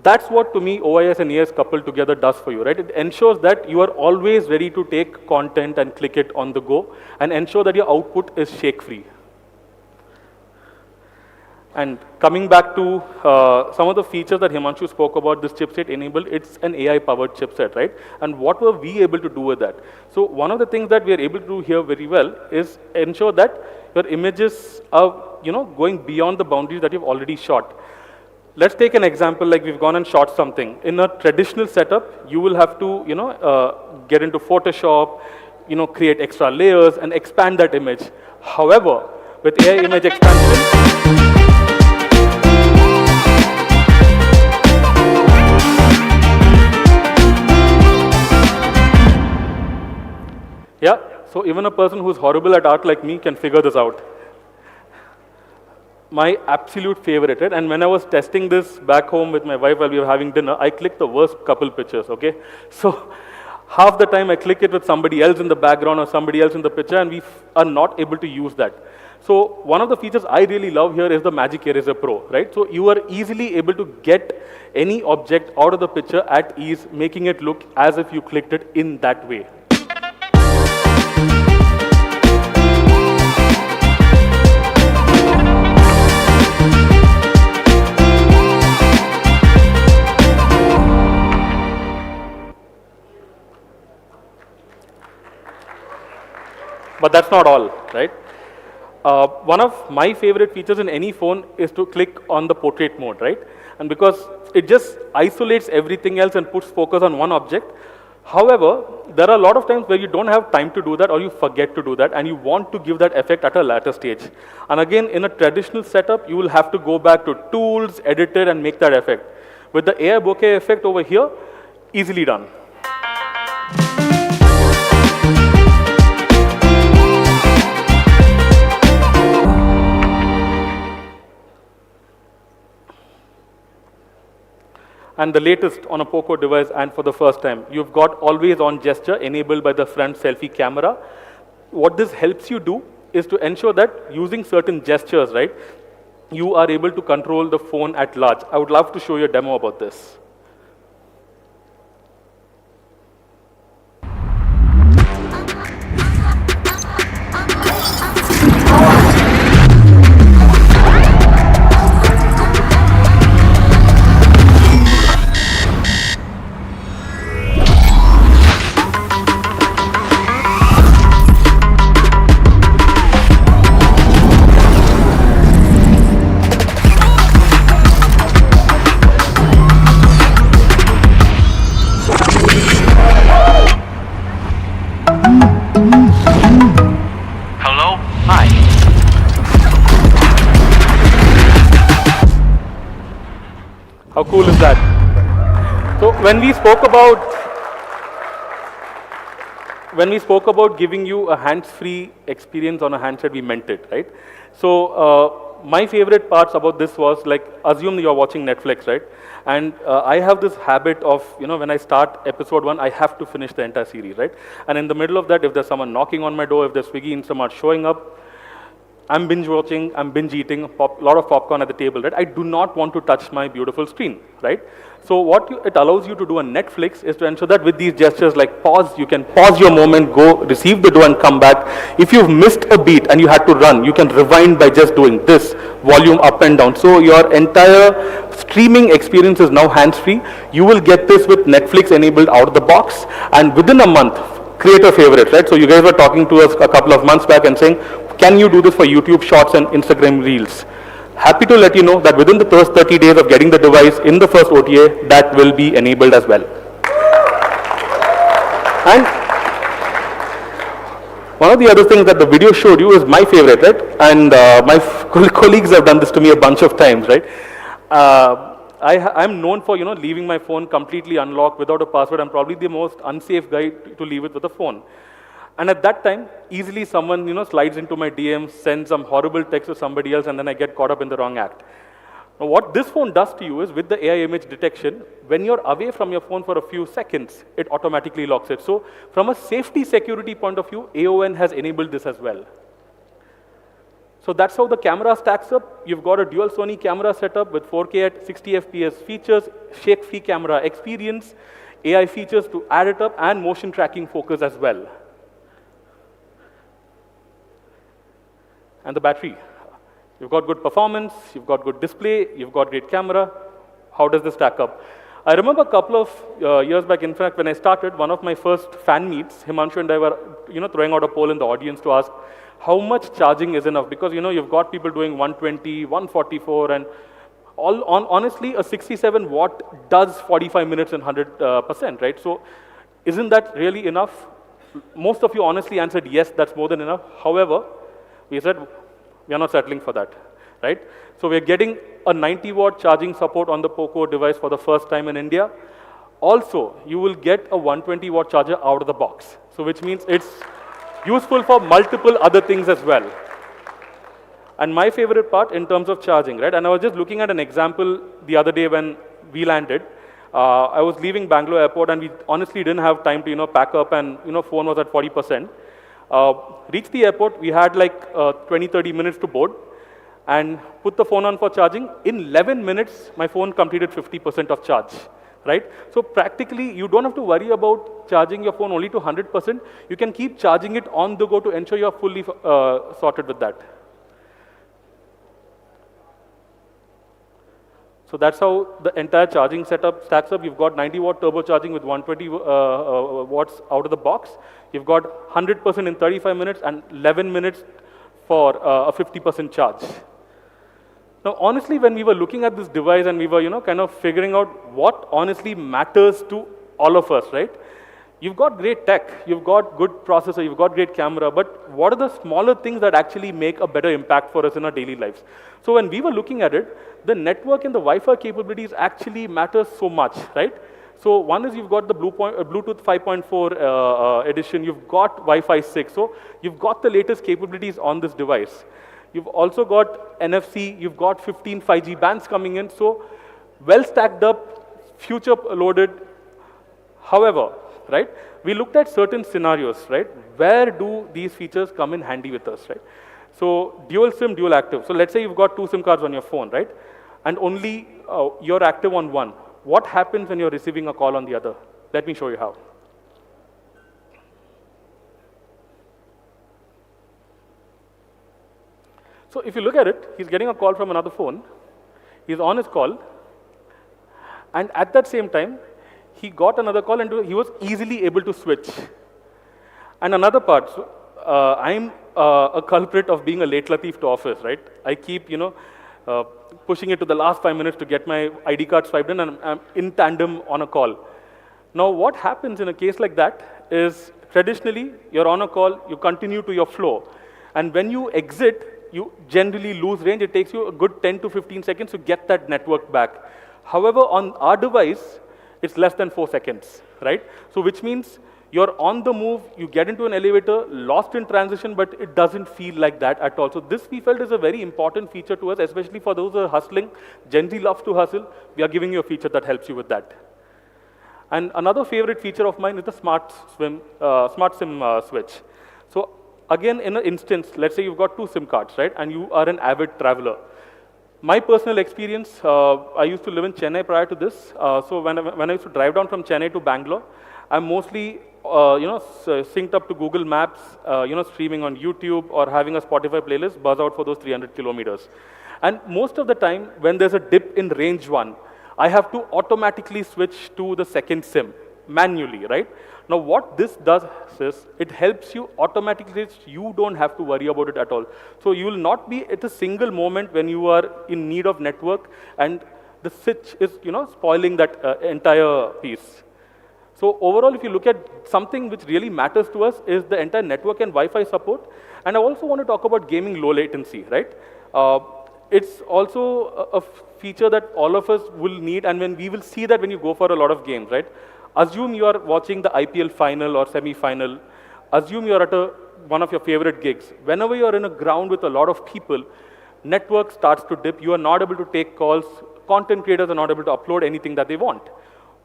S3: That's what, to me, OIS and EIS coupled together does for you, right? It ensures that you are always ready to take content and click it on the go, and ensure that your output is shake-free. And coming back to some of the features that Himanshu spoke about, this chipset enabled, it's an AI-powered chipset, right? And what were we able to do with that? So one of the things that we are able to do here very well is ensure that your images are, going beyond the boundaries that you've already shot. Let's take an example, like we've gone and shot something. In a traditional setup, you will have to, get into Photoshop, create extra layers and expand that image. However, with AI image expansion, yeah, so even a person who's horrible at art like me can figure this out. My absolute favorite, right? And when I was testing this back home with my wife while we were having dinner, I clicked the worst couple pictures, okay? So half the time I click it with somebody else in the background or somebody else in the picture, and we are not able to use that. So one of the features I really love here is the Magic Eraser Pro, right? So you are easily able to get any object out of the picture at ease, making it look as if you clicked it in that way. But that's not all, right? One of my favorite features in any phone is to click on the portrait mode, right? And because it just isolates everything else and puts focus on one object. However, there are a lot of times where you don't have time to do that or you forget to do that and you want to give that effect at a later stage. And again, in a traditional setup, you will have to go back to tools, edit it, and make that effect. With the AI bokeh effect over here, easily done. And the latest on a POCO device, and for the first time, you've got always on gesture enabled by the front selfie camera. What this helps you do is to ensure that using certain gestures, right, you are able to control the phone at large. I would love to show you a demo about this. How cool is that? So when we spoke about giving you a hands-free experience on a handset, we meant it, right? So my favorite parts about this was, like, assume you're watching Netflix, right? And I have this habit of, when I start episode 1, I have to finish the entire series, right? And in the middle of that, if there's someone knocking on my door, if there's Swiggy Instamart showing up, I'm binge watching, I'm binge eating, a lot of popcorn at the table, right? I do not want to touch my beautiful screen, right? So what it allows you to do on Netflix is to ensure that with these gestures like pause, you can pause your moment, go receive the dough and come back. If you've missed a beat and you had to run, you can rewind by just doing this, volume up and down. So your entire streaming experience is now hands-free. You will get this with Netflix enabled out of the box, and within a month, create a favorite, right? So you guys were talking to us a couple of months back and saying, can you do this for YouTube Shorts and Instagram Reels? Happy to let you know that within the first 30 days of getting the device in the first OTA, that will be enabled as well. And one of the other things that the video showed you is my favorite, right? And my colleagues have done this to me a bunch of times, right? I'm known for, leaving my phone completely unlocked without a password. I'm probably the most unsafe guy to leave it with a phone. And at that time, easily someone, slides into my DMs, sends some horrible text to somebody else, and then I get caught up in the wrong act. Now, what this phone does to you is, with the AI image detection, when you're away from your phone for a few seconds, it automatically locks it. So from a safety security point of view, AON has enabled this as well. So that's how the camera stacks up. You've got a dual Sony camera setup with 4K at 60 FPS features, shake-free camera experience, AI features to add it up, and motion tracking focus as well. And the battery. You've got good performance, you've got good display, you've got great camera. How does this stack up? I remember a couple of years back, in fact, when I started, one of my first fan meets, Himanshu and I were, throwing out a poll in the audience to ask how much charging is enough, because, you've got people doing 120, 144, and honestly, a 67 watt does 45 minutes and 100%, right? So isn't that really enough? Most of you honestly answered yes, that's more than enough. However, we said we are not settling for that, right? So we're getting a 90 watt charging support on the POCO device for the first time in India. Also, you will get a 120 watt charger out of the box. So which means it's useful for multiple other things as well. And my favorite part in terms of charging, right? And I was just looking at an example the other day when we landed. I was leaving Bangalore airport, and we honestly didn't have time to, pack up, and, phone was at 40%. Reached the airport, we had like 20-30 minutes to board, and put the phone on for charging. In 11 minutes, my phone completed 50% of charge, right? So practically, you don't have to worry about charging your phone only to 100%. You can keep charging it on the go to ensure you're fully sorted with that. So that's how the entire charging setup stacks up. You've got 90 watt turbo charging with 120 watts out of the box. You've got 100% in 35 minutes and 11 minutes for a 50% charge. Now, honestly, when we were looking at this device and we were, kind of figuring out what honestly matters to all of us, right? You've got great tech, you've got good processor, you've got great camera, but what are the smaller things that actually make a better impact for us in our daily lives? So when we were looking at it, the network and the Wi-Fi capabilities actually matter so much, right? So one is you've got the Bluetooth 5.4 edition, you've got Wi-Fi 6, so you've got the latest capabilities on this device. You've also got NFC, you've got 15 5G bands coming in, so well stacked up, future loaded. However, right, we looked at certain scenarios, right? Where do these features come in handy with us, right? So dual SIM, dual active. So let's say you've got 2 SIM cards on your phone, right? And only you're active on one. What happens when you're receiving a call on the other? Let me show you how. So if you look at it, he's getting a call from another phone. He's on his call. And at that same time, he got another call and he was easily able to switch. And another part, so, I'm a culprit of being a late latif to office, right? I keep, pushing it to the last 5 minutes to get my ID card swiped in, and I'm in tandem on a call. Now, what happens in a case like that is, traditionally, you're on a call, you continue to your flow. And when you exit, you generally lose range. It takes you a good 10 to 15 seconds to get that network back. However, on our device, it's less than 4 seconds, right? So which means you're on the move, you get into an elevator, lost in transition, but it doesn't feel like that at all. So this we felt is a very important feature to us, especially for those who are hustling. Gen Z loves to hustle. We are giving you a feature that helps you with that. And another favorite feature of mine is the smart SIM switch. So again, in an instance, let's say you've got 2 SIM cards, right? And you are an avid traveler. My personal experience, I used to live in Chennai prior to this. So when I used to drive down from Chennai to Bangalore, I'm mostly synced up to Google Maps, streaming on YouTube or having a Spotify playlist buzz out for those 300 kilometers. And most of the time, when there's a dip in range 1, I have to automatically switch to the second SIM manually, right? Now, what this does is it helps you automatically. You don't have to worry about it at all. So you will not be at a single moment when you are in need of network and the switch is, spoiling that entire piece. So overall, if you look at something which really matters to us is the entire network and Wi-Fi support. And I also want to talk about gaming low latency, right? It's also a feature that all of us will need, and when we will see that when you go for a lot of games, right? Assume you are watching the IPL final or semi-final. Assume you are at one of your favorite gigs. Whenever you are in a ground with a lot of people, network starts to dip. You are not able to take calls. Content creators are not able to upload anything that they want.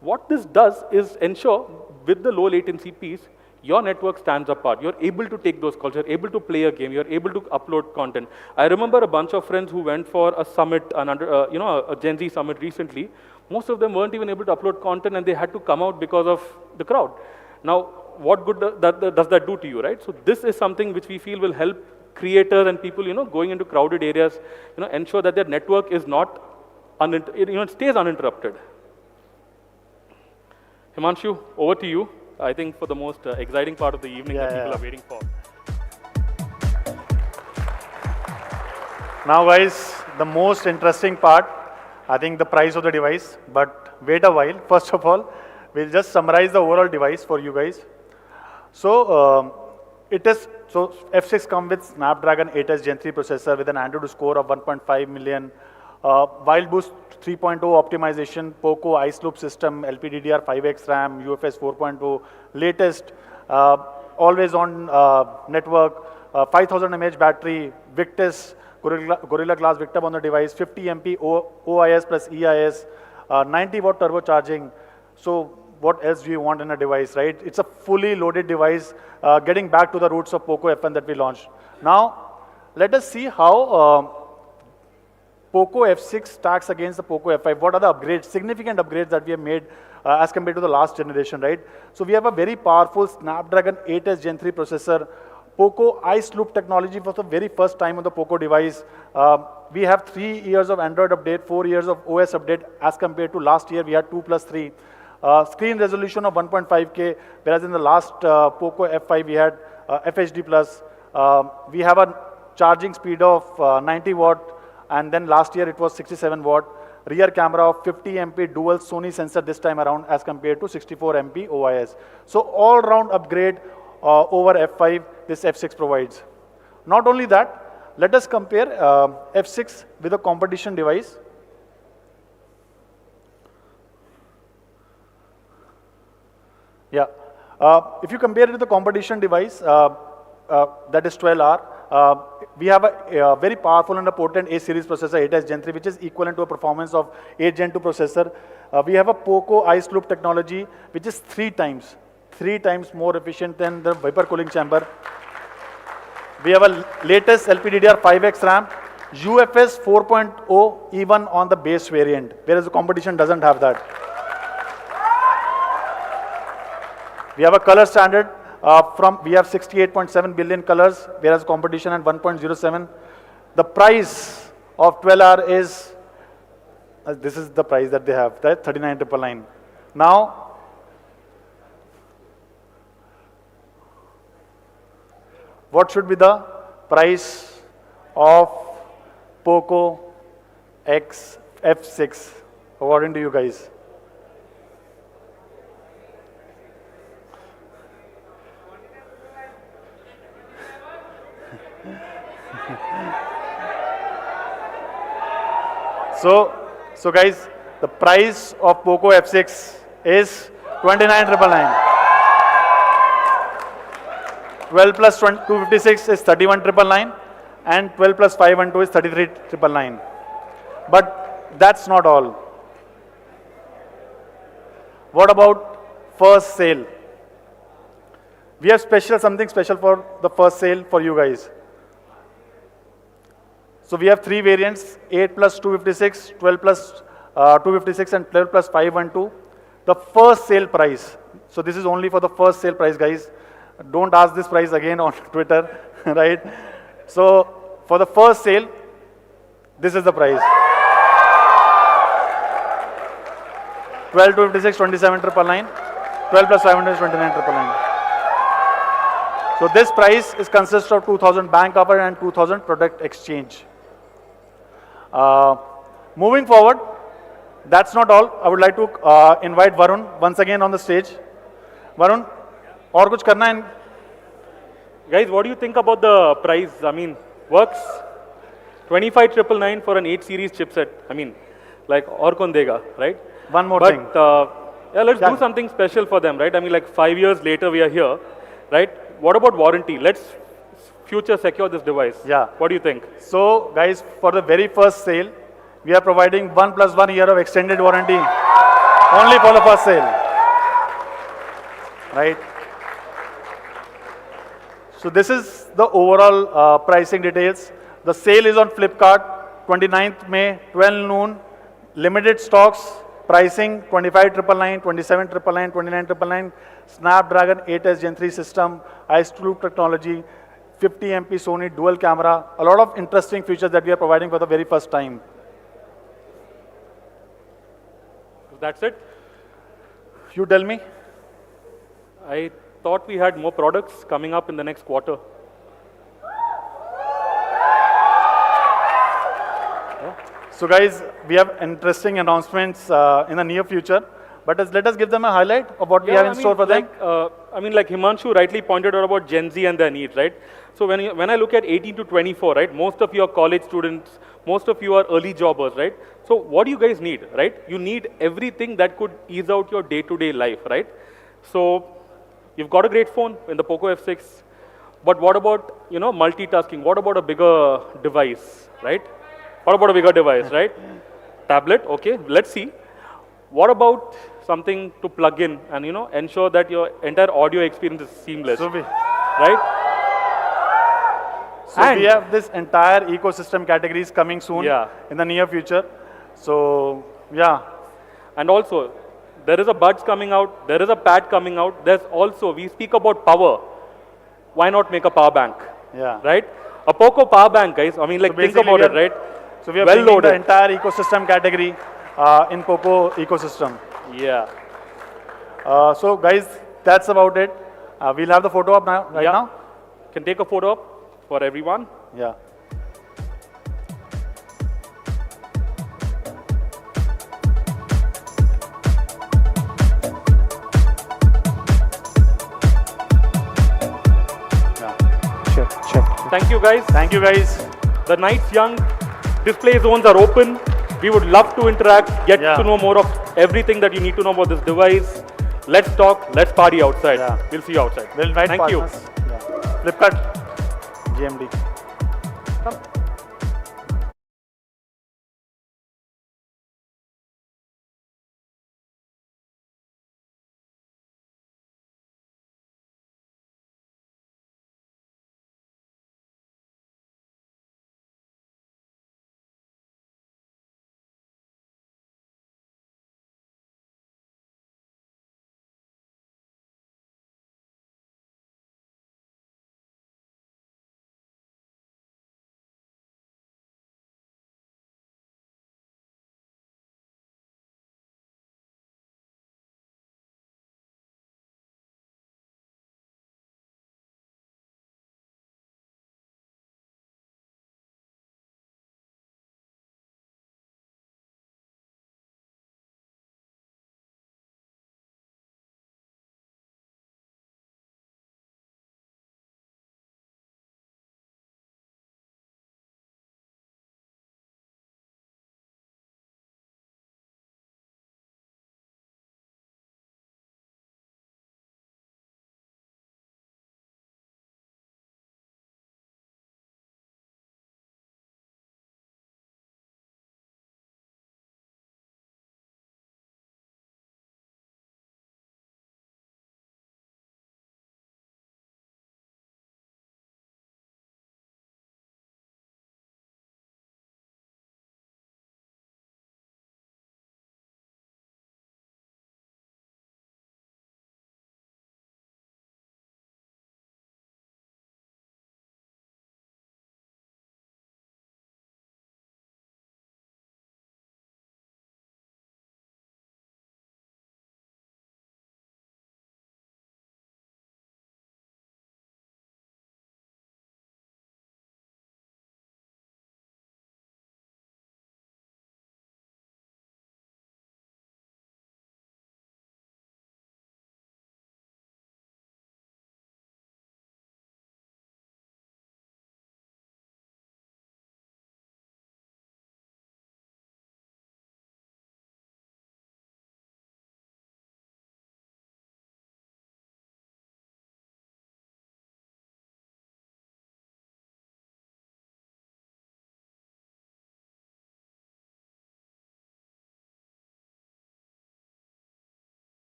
S3: What this does is ensure, with the low latency piece, your network stands apart. You're able to take those calls. You're able to play a game. You're able to upload content. I remember a bunch of friends who went for a summit, a Gen Z summit recently. Most of them weren't even able to upload content, and they had to come out because of the crowd. Now, what good does that do to you, right? So this is something which we feel will help creators and people, going into crowded areas, ensure that their network is not, it stays uninterrupted. Himanshu, over to you. I think for the most exciting part of the evening that people are waiting for.
S2: Now guys, the most interesting part, I think the price of the device, but wait a while. First of all, we'll just summarize the overall device for you guys. So F6 comes with Snapdragon 8S Gen 3 processor with an Android score of 1.5 million, Wild Boost 3.0 optimization, POCO iSloop system, LPDDR5X RAM, UFS 4.0, latest, always on network, 5000 mAh battery, Victus, Gorilla Glass Victim on the device, 50 MP OIS plus EIS, 90 watt turbocharging. So what else do you want in a device, right? It's a fully loaded device, getting back to the roots of POCO F1 that we launched. Now, let us see how POCO F6 stacks against the POCO F5. What are the upgrades, significant upgrades that we have made as compared to the last generation, right? So we have a very powerful Snapdragon 8S Gen 3 processor, POCO iSloop technology for the very first time on the POCO device. We have 3 years of Android update, 4 years of OS update as compared to last year we had 2+3. Screen resolution of 1.5K, whereas in the last POCO F5 we had FHD+. We have a charging speed of 90 watt, and then last year it was 67 watt. Rear camera of 50 MP dual Sony sensor this time around as compared to 64 MP OIS. So all round upgrade over F5 this F6 provides. Not only that, let us compare F6 with a competition device. Yeah, if you compare it to the competition device, that is 12R, we have a very powerful and a potent A-series processor, 8S Gen 3, which is equivalent to a performance of 8 Gen 2 processor. We have a POCO iSloop technology, which is 3 times more efficient than the vapor cooling chamber. We have a latest LPDDR5X RAM, UFS 4.0 even on the base variant, whereas the competition doesn't have that. We have a color standard. We have 68.7 billion colors, whereas competition at 1.07. The price of 12R is, this is the price that they have, that 39,999. Now, what should be the price of POCO F6 according to you guys? So guys, The price of POCO F6 is 29,999. 12 plus 256 is 31,999, and 12 plus 512 is 33,999. But that's not all. What about first sale? We have something special for the first sale for you guys. So we have three variants: 8 plus 256, 12 plus 256, and 12 plus 512. The first sale price. So this is only for the first sale price, guys. Don't ask this price again on Twitter, right? So for the first sale, this is the price. 12 to 56, 27,999. 12 plus 500 is 29,999. So this price is consists of 2,000 bank offer and 2,000 product exchange. Moving forward, that's not all. I would like to invite Varun once again on the stage. Varun, और कुछ करना है?
S3: Guys, what do you think about the price? I mean, works 25,999 for an 8 series chipset. I mean, like, और कौन देगा, right?
S2: One more
S3: but,
S2: thing.
S3: Yeah, let's do something special for them, right? I mean, like 5 years later, we are here, right? What about warranty? Let's future secure this device.
S2: Yeah.
S3: What do you think?
S2: So, guys, for the very first sale, we are providing 1 plus 1 year of extended warranty only for the first sale, right? So this is the overall pricing details. The sale is on Flipkart, 29th May, 12 noon. Limited stocks, pricing 25,999, 27,999, 29,999. Snapdragon 8S Gen 3 system, IST technology, 50 MP Sony dual camera. A lot of interesting features that we are providing for the very first time.
S3: That's it?
S2: You tell me.
S3: I thought we had more products coming up in the next quarter.
S2: So guys, we have interesting announcements in the near future, but let us give them a highlight of what we have in store for them.
S3: I mean, like Himanshu rightly pointed out about Gen Z and their needs, right? So when I look at 18 to 24, right, most of you are college students, most of you are early jobbers, right? So what do you guys need, right? You need everything that could ease out your day-to-day life, right? So you've got a great phone in the POCO F6, but what about, you know, multitasking? What about a bigger device, right? What about a bigger device, right? Tablet, okay, let's see. What about something to plug in and, you know, ensure that your entire audio experience is seamless, right?
S2: So we have this entire ecosystem categories coming soon in the near future. So, yeah.
S3: And also, there is a buds coming out, there is a pad coming out, there's also, we speak about power. Why not make a power bank?
S2: Yeah.
S3: Right? A POCO power bank, guys. I mean, like, think about it, right?
S2: So we are bringing the entire ecosystem category in POCO ecosystem.
S3: Yeah.
S2: So guys, that's about it. We'll have the photo up now, right now.
S3: Can take a photo up for everyone.
S2: Yeah. Check.
S3: Thank you, guys.
S2: Thank you, guys.
S3: The night's young. Display zones are open. We would love to interact, get to know more of everything that you need to know about this device. Let's talk, let's party outside. We'll see you outside.
S2: We'll invite
S3: Thank you.
S2: Flipkart, GMD. Come.